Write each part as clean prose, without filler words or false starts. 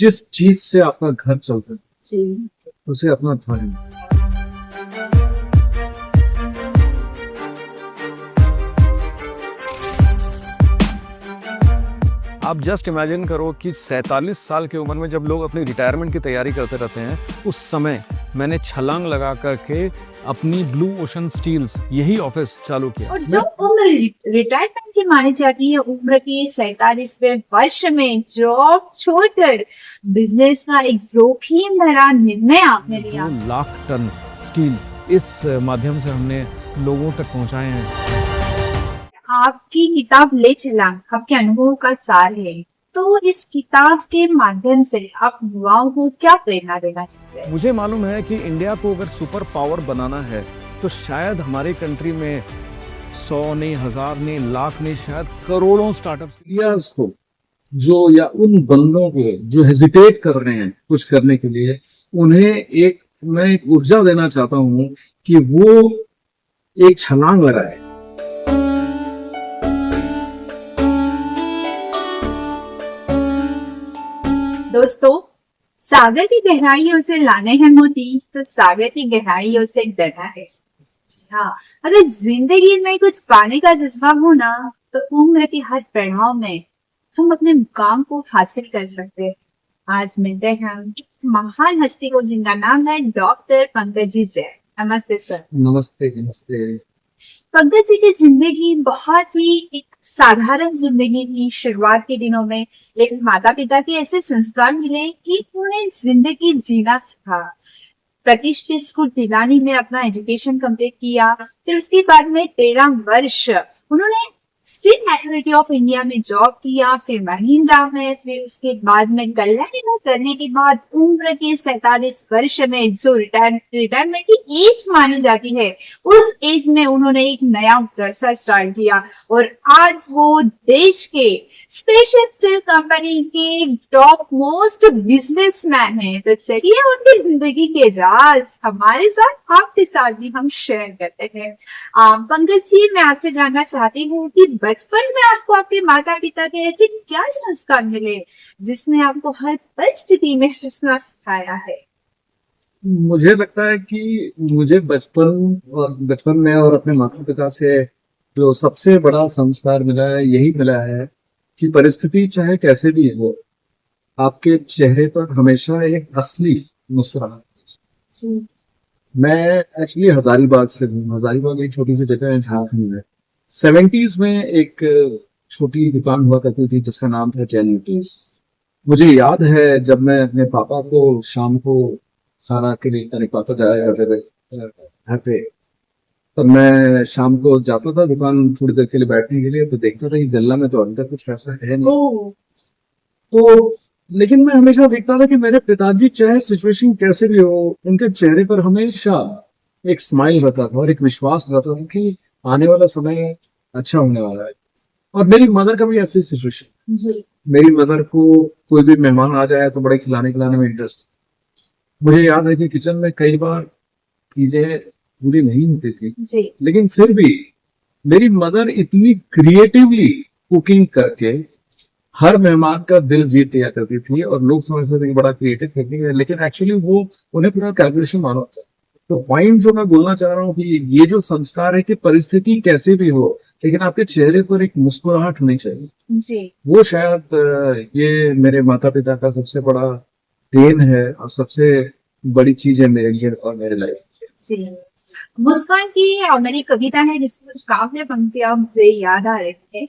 जिस चीज से आपका घर चलता है जी। उसे अपना धर्म। आप जस्ट इमेजिन करो कि 47 साल की उम्र में जब लोग अपनी रिटायरमेंट की तैयारी करते रहते हैं, उस समय मैंने छलांग लगा करके अपनी ब्लू ओशन स्टील्स यही ऑफिस चालू किया। और जो उम्र रिटायरमेंट की मानी जाती है, उम्र की 47वें वर्ष में जॉब छोड़कर बिजनेस का एक जोखिम भरा निर्णय आपने लिया। 2 लाख टन स्टील इस माध्यम से हमने लोगों तक पहुंचाए हैं। आपकी किताब ले चला आपके अनुभव का सार है, तो इस किताब के माध्यम से आप युवाओं को क्या प्रेरणा देना चाहते हैं? मुझे मालूम है कि इंडिया को अगर सुपर पावर बनाना है तो शायद हमारे कंट्री में 100 नहीं, 1000 नहीं, लाख नहीं, शायद करोड़ों स्टार्टअप्स। इंडियाज को जो या उन बंदों को जो हेजिटेट कर रहे हैं कुछ करने के लिए, उन्हें मैं एक ऊर्जा देना चाहता हूं कि वो एक छलांग लगाए। दोस्तों, सागर की गहराइयों से लाने हैं मोती, तो सागर की गहराइयों से डरना है। हाँ, अगर जिंदगी में कुछ पाने का जज्बा हो ना, तो उम्र के हर पड़ाव में हम अपने मुकाम को हासिल कर सकते हैं। आज मिलते हैं हम एक महान हस्ती को, जिनका नाम है डॉक्टर पंकज जी जैन। नमस्ते सर। नमस्ते नमस्ते। पंकज जी की जिंदगी बहुत ही एक साधारण जिंदगी थी शुरुआत के दिनों में, लेकिन माता पिता के ऐसे संस्कार मिले कि उन्हें जिंदगी जीना सिखा। प्रतिष्ठित स्कूल पिलानी में अपना एजुकेशन कंप्लीट किया, फिर उसके बाद में 13 वर्ष उन्होंने स्टेट अथॉरिटी ऑफ इंडिया में जॉब किया, फिर महिंद्रा में, फिर उसके बाद में कल्याणी में करने के बाद उम्र के 47 वर्ष में जो रिटायरमेंट की एज मानी जाती है, उस एज में उन्होंने एक नया व्यवसाय स्टार्ट किया और आज वो देश के स्पेशल स्टील कंपनी के टॉप मोस्ट बिजनेसमैन हैं। तो चलिए उनकी जिंदगी के राज हमारे साथ, आपके साथ भी हम शेयर करते हैं। पंकज जी, मैं आपसे जानना चाहती हूँ कि बचपन में आपको आपके माता पिता के ऐसे क्या संस्कार मिले जिसने आपको हर परिस्थिति में हंसना सिखाया है? मुझे लगता है कि मुझे बचपन में और अपने माता पिता से जो सबसे बड़ा संस्कार मिला है, यही मिला है कि परिस्थिति चाहे कैसे भी हो, आपके चेहरे पर हमेशा एक असली मुस्कुराहट। मैं एक्चुअली हजारीबाग से हूँ। हजारीबाग एक छोटी सी जगह है झारखंड में। 70s में एक छोटी दुकान हुआ करती थी जिसका नाम था जैन यूटीज। मुझे याद है जब मैं अपने पापा को शाम को खाना के लिए, मेरे पापा जाया करते थे घर पे, तब मैं शाम को जाता था दुकान थोड़ी देर के लिए बैठने के लिए, तो देखता था कि गल्ला में तो अभी तक कुछ पैसा है नहीं। तो लेकिन मैं हमेशा देखता था कि मेरे पिताजी चाहे सिचुएशन कैसे भी हो, उनके चेहरे पर हमेशा एक स्माइल रहता था और एक विश्वास रहता था कि आने वाला समय अच्छा होने वाला है। और मेरी मदर का भी ऐसी सिचुएशन। मेरी मदर को कोई भी मेहमान आ जाए तो बड़े खिलाने में इंटरेस्ट। मुझे याद है कि किचन में कई बार चीजें पूरी नहीं होती थी, लेकिन फिर भी मेरी मदर इतनी क्रिएटिवली कुकिंग करके हर मेहमान का दिल जीत लिया करती थी। और लोग समझते थे कि बड़ा क्रिएटिव टेक्निक है, लेकिन एक्चुअली वो उन्हें पूरा कैलकुलेशन मालूम होता है। तो पॉइंट जो मैं बोलना चाह रहा हूँ कि ये जो संस्कार है कि परिस्थिति कैसे भी हो, लेकिन आपके चेहरे पर एक मुस्कुराहट होनी चाहिए जी। वो शायद ये मेरे माता पिता का सबसे बड़ा देन है और सबसे बड़ी चीज है मेरे लिए और मेरे लाइफ जी। मुस्कान की मेरी कविता है जिसमें कुछ काव्य पंक्तियां मुझे याद आ रही है।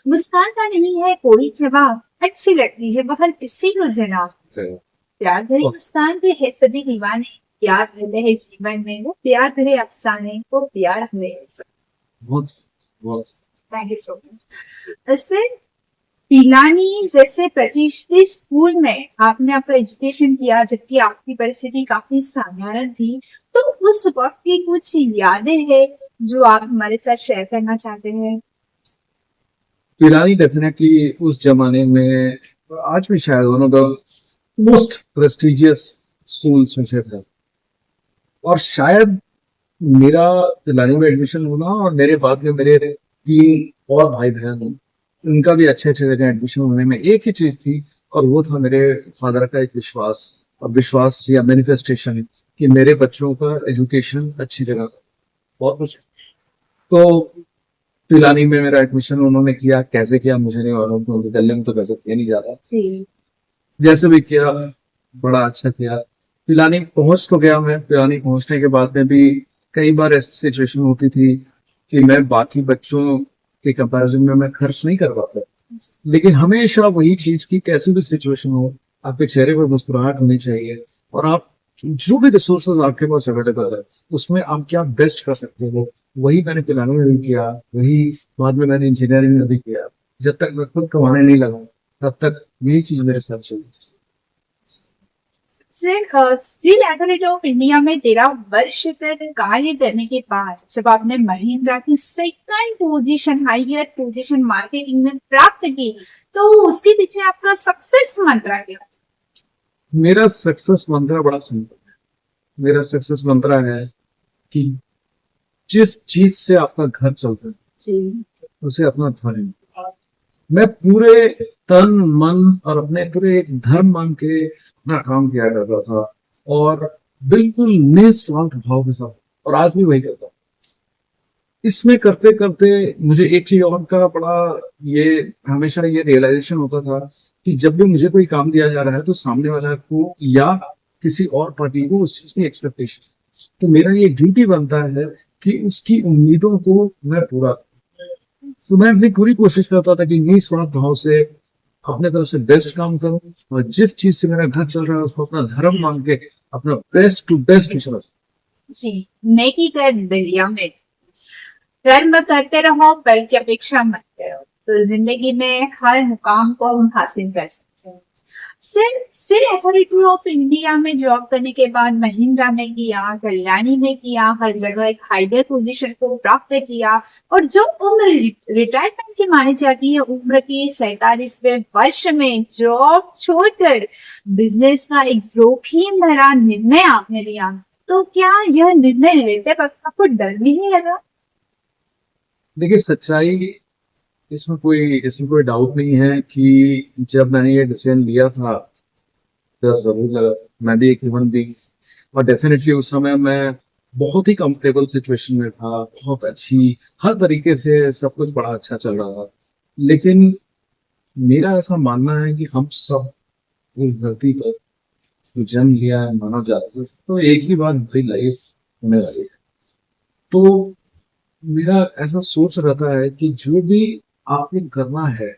मुस्कान का नहीं है कोई जवाब, अच्छी लगती है बाहर किसी को जनाब, प्यार भरी मुस्कान के है सभी दीवाने, याद रहते हैं जीवन में वो प्यार भरे अफसाने, वो प्यार भरे। Thank you so much sir. Pilani जैसे प्रतिष्ठित स्कूल में आपने आपका एजुकेशन किया, जबकि आपकी परिस्थिति काफी साधारण थी, तो उस वक्त की कुछ यादें हैं जो आप हमारे साथ शेयर करना चाहते हैं? पिलानी डेफिनेटली उस जमाने में, आज भी शायद one of the most prestigious schools में से था। और शायद मेरा पिलानी में एडमिशन होना और मेरे बाद में मेरे 3 और भाई बहन, उनका भी अच्छे जगह एडमिशन होने में एक ही चीज थी और वो था मेरे फादर का एक विश्वास, और विश्वास या मैनिफेस्टेशन कि मेरे बच्चों का एजुकेशन अच्छी जगह का। और कुछ तो पिलानी में मेरा एडमिशन उन्होंने किया, कैसे किया मुझे नहीं मालूम, क्योंकि दिल्ली में तो पैसे दिया नहीं जाता। जी जैसे भी किया, बड़ा अच्छा किया। पिलानी पहुंच तो गया मैं। पिलानी पहुंचने के बाद में भी कई बार ऐसी सिचुएशन होती थी कि मैं बाकी बच्चों के कंपैरिजन में मैं खर्च नहीं कर पाता, लेकिन हमेशा वही चीज की कैसी भी सिचुएशन हो, आपके चेहरे पर मुस्कुराहट होनी चाहिए, और आप जो भी रिसोर्सेज आपके पास अवेलेबल है उसमें आप क्या बेस्ट कर सकते हो, वही मैंने पिलानी में भी किया, वही बाद में मैंने इंजीनियरिंग में भी किया। जब तक मैं खुद कमाने नहीं लगा तब तक यही चीज मेरे साथ चली। Sir, steel authority of India में 13 वर्ष तक कार्य करने के बाद जब आपने महिंद्रा की second position, higher position marketing में प्राप्त की, तो उसके पीछे आपका सक्सेस मंत्र क्या? मेरा सक्सेस मंत्र बड़ा सिंपल है। मेरा सक्सेस मंत्र है कि जिस चीज से आपका घर चलता है जी उसे अपना धर्म मानो। मैं पूरे तन मन और अपने पूरे एक धर्म मान के अपना काम किया करता था, और बिल्कुल निस्वार्थ भाव के साथ, और आज भी वही करता हूँ। इसमें करते करते मुझे एक चीज और का बड़ा ये हमेशा ये रियलाइजेशन होता था कि जब भी मुझे कोई काम दिया जा रहा है तो सामने वाला को या किसी और पार्टी को उस चीज की एक्सपेक्टेशन, तो मेरा ये ड्यूटी बनता है कि उसकी उम्मीदों को मैं पूरा करूं। तो मैं अपनी पूरी कोशिश करता था कि निस्वार्थ भाव से अपने तरफ से बेस्ट काम करूं, और जिस चीज से मेरा घर चल रहा है उसको अपना धर्म मान के अपना बेस्ट टू बेस्ट समझ। जी, नेकी कर दरिया में, कर्म करते रहो, फल की अपेक्षा मत करो, तो जिंदगी में हर मुकाम को हम हासिल कर सकते हैं। Sir, steel authority of India में जॉब करने के बाद महिंद्रा में किया, कल्याणी में किया, हर जगह एक हाईयर पोजीशन को प्राप्त किया, और जो उम्र रिटायरमेंट की मानी जाती है, उम्र की 47वें वर्ष में जॉब छोड़कर बिजनेस का एक जोखिम भरा निर्णय आपने लिया, तो क्या यह निर्णय लेते वक्त आपको डर नहीं लगा? देखिए, सच्चाई इसमें कोई डाउट नहीं है कि जब मैंने ये डिसीजन लिया था तो जरूर लगा। मैं भी एक ह्यूमन बीइंग, और डेफिनेटली उस समय मैं बहुत ही कंफर्टेबल सिचुएशन में था, बहुत अच्छी हर तरीके से सब कुछ बड़ा अच्छा चल रहा था। लेकिन मेरा ऐसा मानना है कि हम सब इस धरती पर जो जन्म लिया है मानव जाति से, तो एक ही बार हमारी लाइफ होने वाली है। तो मेरा ऐसा सोच रहता है कि जो भी आपको करना है,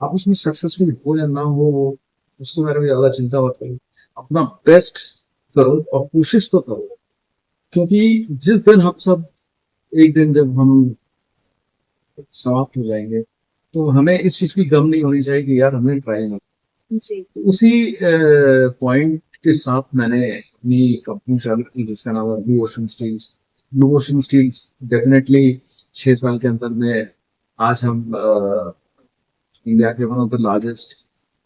आप उसमें सक्सेसफुल हो या ना हो उसके बारे में ज्यादा चिंता मत करो। अपना बेस्ट करो और कोशिश तो करो, क्योंकि जिस दिन हम सब एक दिन जब हम समाप्त हो जाएंगे तो हमें इस चीज की गम नहीं होनी चाहिए कि यार हमने ट्राई ना। जी तो उसी पॉइंट के साथ मैंने अपनी कंपनी चालू की जिसका नाम है blue ocean steels. Blue ocean steels definitely 6 साल के अंदर में आज हम इंडिया के one of the largest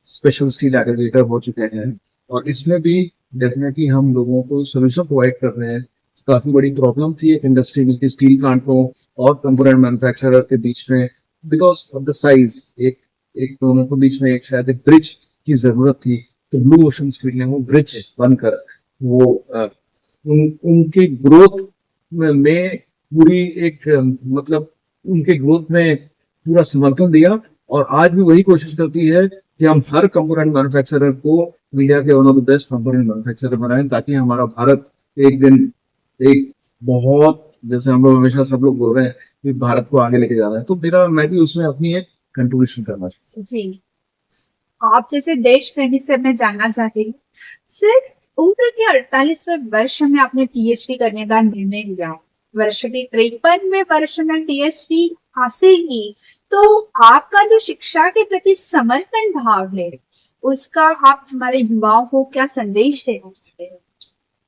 special steel aggregator हो चुके हैं, और इसमें भी डेफिनेटली हम लोगों को सोल्यूशन प्रोवाइड कर रहे हैं। काफी बड़ी प्रॉब्लम थी एक इंडस्ट्री में कि स्टील प्लांटों और कंपोनेंट मैन्युफैक्चरर के बीच में, बिकॉज ऑफ द साइज, एक दोनों के बीच में एक शायद एक ब्रिज की जरूरत थी। तो ब्लू ओशन स्टील ने वो ब्रिज बनकर वो उनके ग्रोथ में पूरी एक मतलब उनके ग्रोथ में पूरा समर्थन दिया, और आज भी वही कोशिश करती है कि हम हर कंपोनेंट मैन्युफैक्चरर को इंडिया के one of the best component manufacturer बनाएं, ताकि हमारा भारत एक दिन एक बहुत, जैसे हम लोग हमेशा सब लोग बोल रहे हैं कि भारत को आगे लेके जाना है, तो मैं भी उसमें अपनी एक कंट्रीब्यूशन करना चाहता हूँ। जी, आप जैसे देश प्रेमी से मैं जानना चाहती हूँ सर, उम्र के 48वें वर्ष में आपने पीएचडी करने का निर्णय लिया, वर्ष के 53वें वर्ष में पीएचडी हासिल की, तो आपका जो शिक्षा के प्रति समर्पण भाव है उसका आप हमारे युवाओं को क्या संदेश देना चाहते हैं?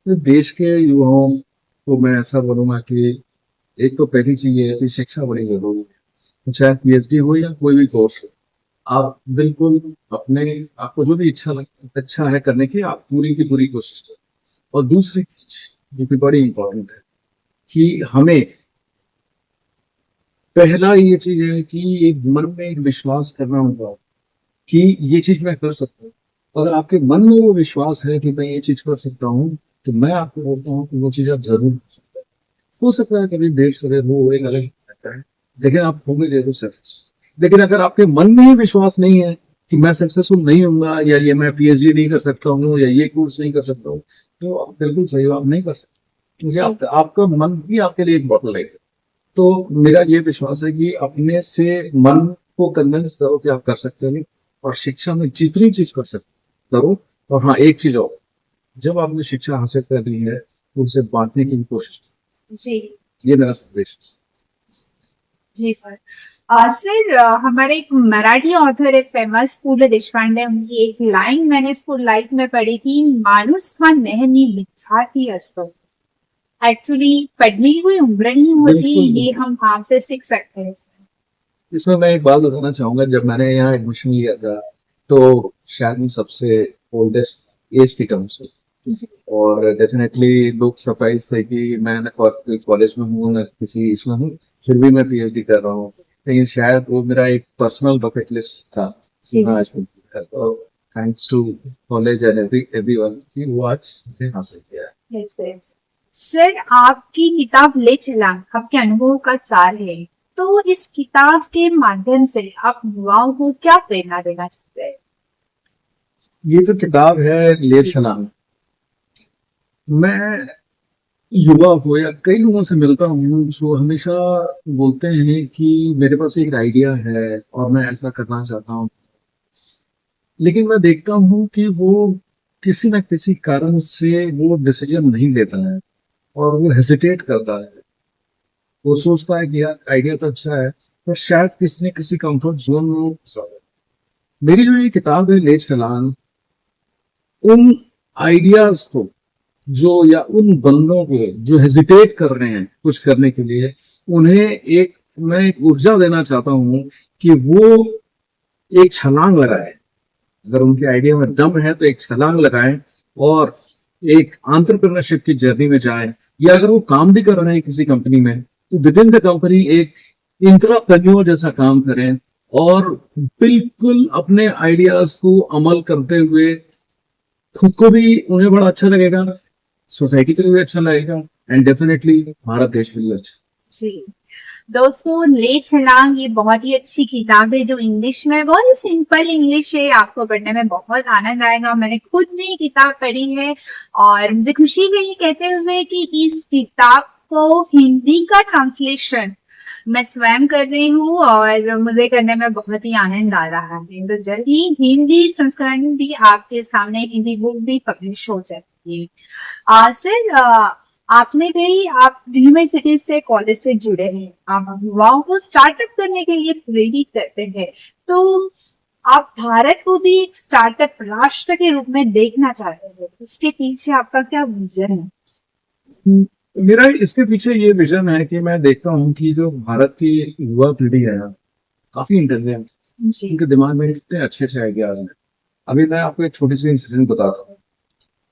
तो देश के युवाओं को मैं ऐसा बोलूंगा कि एक तो पहली चीज ये है कि शिक्षा बड़ी जरूरी है, तो चाहे पीएचडी हो या कोई भी कोर्स हो, आप बिल्कुल आपको जो भी अच्छा है करने की, आप पूरी की पूरी कोशिश करें। और दूसरी चीज जो कि बड़ी इंपॉर्टेंट है कि हमें पहला ये चीज है कि एक मन में एक विश्वास करना होगा कि ये चीज मैं कर सकता हूँ। अगर आपके मन में वो विश्वास है कि मैं ये चीज कर सकता हूँ, तो मैं आपको बोलता हूँ कि वो चीज आप जरूर कर सकते हैं। हो सकता है कभी देर सवेर वो एक अलग रहता है, लेकिन आप होंगे जरूर सक्सेस। लेकिन अगर आपके मन में ही विश्वास नहीं है कि मैं सक्सेसफुल नहीं होऊंगा, या ये मैं पीएचडी नहीं कर सकता हूँ, या ये कोर्स नहीं कर सकता हूँ, तो आप बिल्कुल सही हो, आप नहीं कर सकते, क्योंकि आपका मन ही आपके लिए एक बॉटल है। तो मेरा ये विश्वास है कि अपने से मन को कन्विंस करो कि आप कर सकते हो, और शिक्षा में जितनी चीज कर सकते करो। और हाँ, एक चीज और, जब आपने शिक्षा हासिल कर ली है तो उसे बांटने की भी कोशिश करो। जी ये मेरा संदेश है। जी सर। सर हमारे एक मराठी ऑथर है फेमस पु ल देशपांडे, उनकी एक लाइन मैंने स्कूल लाइफ में पढ़ी थी, माणूस हा नेहमी विद्यार्थी असतो। एक्चुअली पढ़ने की कोई उम्र नहीं होती, बिल्कुल। ये हम आपसे सीख सकते हैं सर। इसमें मैं एक बात बताना चाहूंगा, जब मैंने यहाँ एडमिशन लिया था तो शायद मैं सबसे ओल्डेस्ट एज की टर्म्स में, जी और डेफिनेटली लोग सरप्राइज थे कि मैं ना कॉलेज में हूँ ना किसी इसमें हूँ, फिर भी मैं पीएचडी कर रहा हूँ। लेकिन शायद वो मेरा एक पर्सनल बकेट लिस्ट था कि मैं आज तो thanks to college and everyone कि वो आज मुझे हासिल किया है। That's great. सर आपकी किताब ले चला आपके अनुभव का सार है, तो इस किताब के माध्यम से आप युवाओं को क्या प्रेरणा देना चाहते हैं? ये जो किताब है ले चला, मैं युवा को या कई लोगों से मिलता हूँ जो हमेशा बोलते हैं कि मेरे पास एक आइडिया है और मैं ऐसा करना चाहता हूँ, लेकिन मैं देखता हूँ कि वो किसी न किसी कारण से वो डिसीजन नहीं लेता है और वो हेजिटेट करता है। वो सोचता है कि यार आइडिया तो अच्छा है, पर शायद किसी न किसी कंफर्ट जोन में वो फंसा है। मेरी जो ये किताब है ले चलान, उन आइडियाज को जो, या उन बंदों को जो हेजिटेट कर रहे हैं कुछ करने के लिए, उन्हें मैं एक ऊर्जा देना चाहता हूं कि वो एक छलांग लगाए। अगर उनके आइडिया में दम है तो एक छलांग लगाएं और एक एंटरप्रेन्योरशिप की जर्नी में जाएं। या अगर वो काम भी कर रहे हैं किसी कंपनी में, तो विद इन द कंपनी एक इंट्राप्रेन्योर जैसा काम करें, और बिल्कुल अपने आइडियाज को अमल करते हुए खुद को भी उन्हें बड़ा अच्छा लगेगा, सोसाइटी के लिए भी अच्छा लगेगा, एंड डेफिनेटली भारत देश के लिए अच्छा। जी दोस्तों, ले छलांग ये बहुत ही अच्छी किताब है जो इंग्लिश में बहुत ही सिंपल इंग्लिश है, आपको पढ़ने में बहुत आनंद आएगा। मैंने खुद ने ये किताब पढ़ी है और मुझे खुशी है ये कहते हुए कि इस किताब को हिंदी का ट्रांसलेशन मैं स्वयं कर रही हूँ और मुझे करने में बहुत ही आनंद आ रहा है। तो जल्द ही हिंदी संस्करण भी आपके सामने, हिंदी बुक भी पब्लिश हो जाती है। सर आपने भी, आप यूनिवर्सिटी से, कॉलेज से जुड़े हैं, आप युवाओं को स्टार्टअप करने के लिए प्रेरित करते हैं, तो आप भारत को भी एक स्टार्टअप राष्ट्र के रूप में देखना चाहते हैं, उसके पीछे आपका क्या विजन है? मेरा इसके पीछे ये विजन है कि मैं देखता हूँ कि जो भारत की युवा पीढ़ी है काफी इंटेलिजेंट, जी उनके दिमाग में कितने अच्छे अच्छे आइडियाज हैं। अभी मैं आपको एक छोटी सी इंसिडेंट बताता हूँ।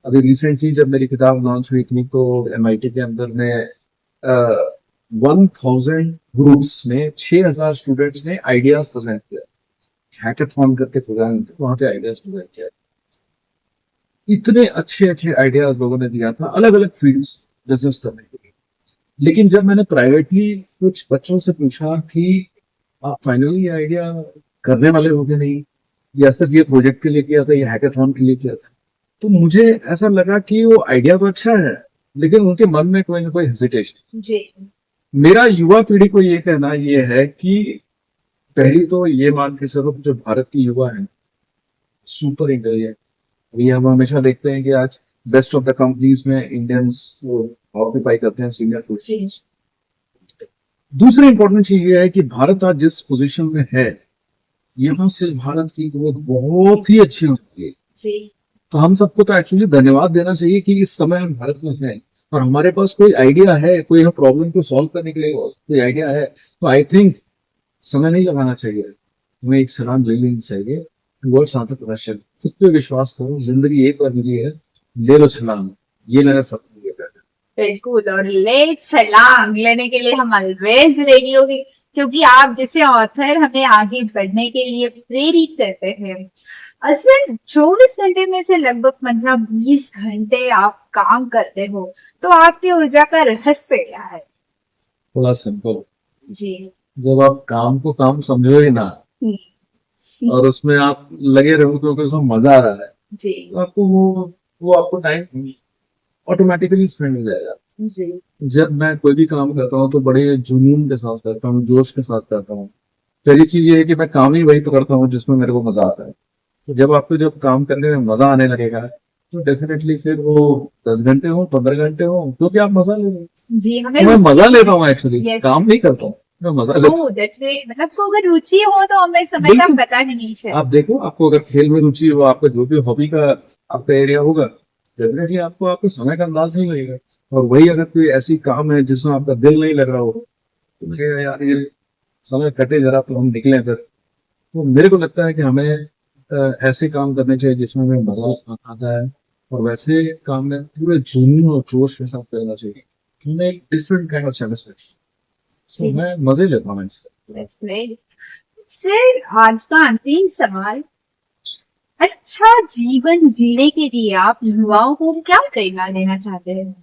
अभी रिसेंटली जब मेरी किताब लॉन्च हुई थी तो एमआईटी के अंदर में 1000 ग्रुप्स ने, 6000 स्टूडेंट्स ने आइडियाज प्रेजेंट किया, हैकाथॉन करके प्रोग्राम थे, वहां पे आइडियाज प्रेजेंट किया। इतने अच्छे अच्छे आइडियाज लोगों ने दिया था अलग अलग फील्ड्स बिजनेस करने के लिए। लेकिन जब मैंने प्राइवेटली कुछ बच्चों से पूछा कि आप फाइनली ये आइडिया करने वाले हो कि नहीं, या सिर्फ ये प्रोजेक्ट के लिए किया था, या हैकाथॉन के लिए किया था, तो मुझे ऐसा लगा कि वो आइडिया तो अच्छा है लेकिन उनके मन में कोई ना कोई हेजिटेशन। जी मेरा युवा पीढ़ी को ये कहना ये है कि पहली तो ये मान के चलो जो भारत की युवा है सुपर इंटेलिजेंट। ये हम हमेशा देखते हैं कि आज बेस्ट ऑफ द कंपनीज में इंडियंस ऑक्यूपाई करते हैं सीनियर पोजीशन। दूसरी इंपॉर्टेंट चीज ये है कि भारत आज जिस पोजीशन में है, यहाँ से भारत की ग्रोथ बहुत ही अच्छी हो सकती है। जी तो हम सबको तो एक्चुअली धन्यवाद देना चाहिए कि इस समय हम भारत में हैं और हमारे पास कोई आइडिया है, कोई हम प्रॉब्लम को सॉल्व करने के लिए कोई आइडिया है, तो आई थिंक समय नहीं लगाना चाहिए, हमें एक छलांग ले लेनी चाहिए। वर्ड्स एंटरप्रेन्योरशिप, खुद पे विश्वास करो, जिंदगी एक बार मिली है, ले लो छलांग, ये मेरा सपना है। बिल्कुल, और ले छलांग लेने के लिए हम ऑलवेज रेडी होगी। क्योंकि आप जैसे ऑथर हमें आगे बढ़ने के लिए प्रेरित करते हैं। सर 24 घंटे में से लगभग 15-20 घंटे आप काम करते हो, तो आपकी ऊर्जा का रहस्य क्या है? थोड़ा सिंपल, जी। जब आप काम को काम समझो ही ना और उसमें आप लगे रहो क्योंकि उसमें मजा आ रहा है, जी तो आपको वो आपको टाइम ऑटोमेटिकली स्पेंड हो जाएगा। जी जब मैं कोई भी काम करता हूँ तो बड़े जुनून के साथ करता हूँ, जोश के साथ करता हूँ। पहली चीज ये है कि मैं काम ही वही पकड़ता हूँ जिसमें मेरे को मजा आता है। तो जब काम करने में मजा आने लगेगा तो डेफिनेटली फिर वो 10 घंटे हो 15 घंटे हो, क्योंकि आप मजा ले रहे हो। जी हमें तो मैं रुचि मजा लेता हूँ एक्चुअली, Yes. काम नहीं करता हूँ, मैं मजा लेता हूँ। Oh that's great. मतलब को अगर रुचि हो तो हमें समय का बिल्कुल। पता ही नहीं चलता। आप देखो, आपको अगर खेल में रुचि हो, आपका जो भी हॉबी का आपका एरिया होगा, डेफिनेटली आपको आपके समय का अंदाज नहीं लगेगा। और वही अगर कोई ऐसी काम है जिसमें आपका दिल नहीं लग रहा हो, तो लगेगा यार ये समय कटे जरा तो हम निकलें फिर। तो मेरे को लगता है कि हमें ऐसे काम करने चाहिए जिसमें हमें मजा आता है, और वैसे काम में पूरे जुनून और जोश के साथ करना चाहिए। हमें एक डिफरेंट काइंड ऑफ सेटिस्फेक्शन, तो मैं मजे लेता हूँ इससे। That's great. सर आज का अंतिम सवाल, अच्छा जीवन जीने के लिए आप युवाओं को क्या प्रेरणा देना चाहते हैं?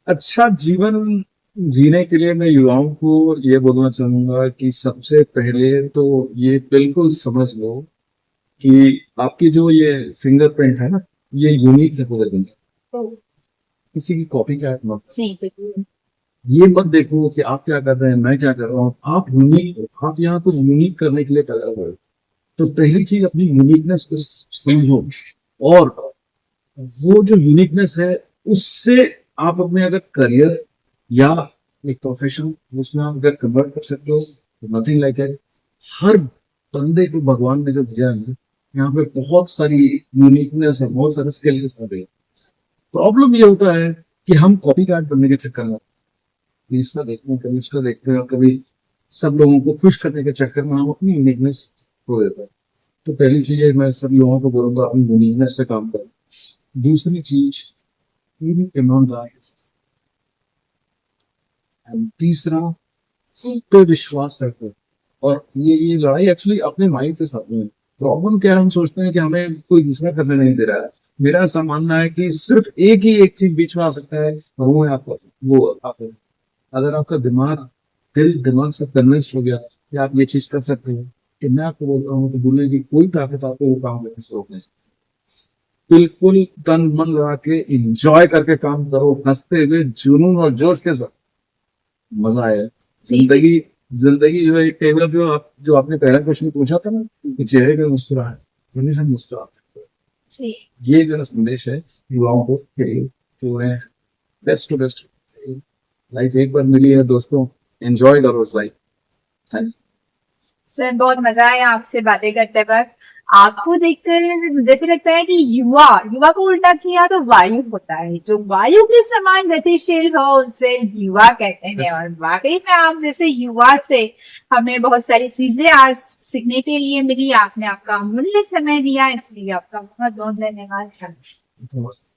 अच्छा जीवन जीने के लिए मैं युवाओं को ये बोलना चाहूंगा कि सबसे पहले तो ये बिल्कुल समझ लो कि आपकी जो ये फिंगरप्रिंट है ना, ये यूनिक है पूरे दुनिया, तो किसी की कॉपी कैट मत। जी बिल्कुल। ये मत देखो कि आप क्या कर रहे हैं, मैं क्या कर रहा हूँ। आप यूनिक हो, आप यहाँ कुछ यूनिक करने के लिए कर रहे हो। तो पहली चीज अपनी यूनिकनेस को समझो, और वो जो यूनिकनेस है उससे आप अपने अगर करियर या एक प्रोफेशन उसमें आप अगर कन्वर्ट कर सकते हो, तो नथिंग लाइक इट। हर बंदे को भगवान ने जो दिया है, यहाँ पे बहुत सारी यूनिकनेस है, बहुत सारे स्किल्स है। प्रॉब्लम ये होता है कि हम कॉपी कैट बनने के चक्कर में कभी इसका देखते हैं, कभी उसका देखते हैं, और कभी सब लोगों को खुश करने के चक्कर में हम अपनी यूनिकनेस खो देते हैं। तो पहली चीज है, मैं सब लोगों को बोलूंगा अपनी यूनिकनेस से काम करें। दूसरी चीज, पूरी ईमानदारी से। And तीसरा, खुद पे विश्वास रखो। और ये लड़ाई एक्चुअली अपने माइंड के साथ में है। प्रॉब्लम क्या है, हम सोचते हैं कि हमें कोई दूसरा करने नहीं दे रहा है। मेरा ऐसा मानना है कि सिर्फ एक चीज बीच में आ सकता है, और वो है आपका, वो आप। अगर आपका दिमाग से कन्विंस्ड हो गया कि आप ये चीज कर सकते हो, तो मैं आपको बोलता हूँ कि दुनिया की कोई ताकत आपको वो काम करने से रोक नहीं सकती। बिल्कुल तन मन लगा के इंजॉय करके काम करो, हंसते हुए जुनून और जोश के साथ, मजा आए। जिंदगी जिंदगी जो है एक टेबल, जो आपने पहला क्वेश्चन पूछा था ना कि चेहरे पे मुस्कुराहट, हमेशा मुस्कुराते। जी ये मेरा संदेश है युवाओं को कि उन्हें बेस्ट टू बेस्ट लाइफ एक बार मिली है दोस्तों, एंजॉय करो उस लाइफ। सर बहुत मजा आया आपसे बातें करते वक्त। आपको देखकर जैसे लगता है कि युवा को उल्टा किया तो वायु होता है, जो वायु के समान गतिशील हो उसे युवा कहते हैं। और वाकई में आप जैसे युवा से हमें बहुत सारी चीजें आज सीखने के लिए मिली। आपने आपका अमूल्य समय दिया, इसलिए आपका बहुत बहुत धन्यवाद। नमस्ते।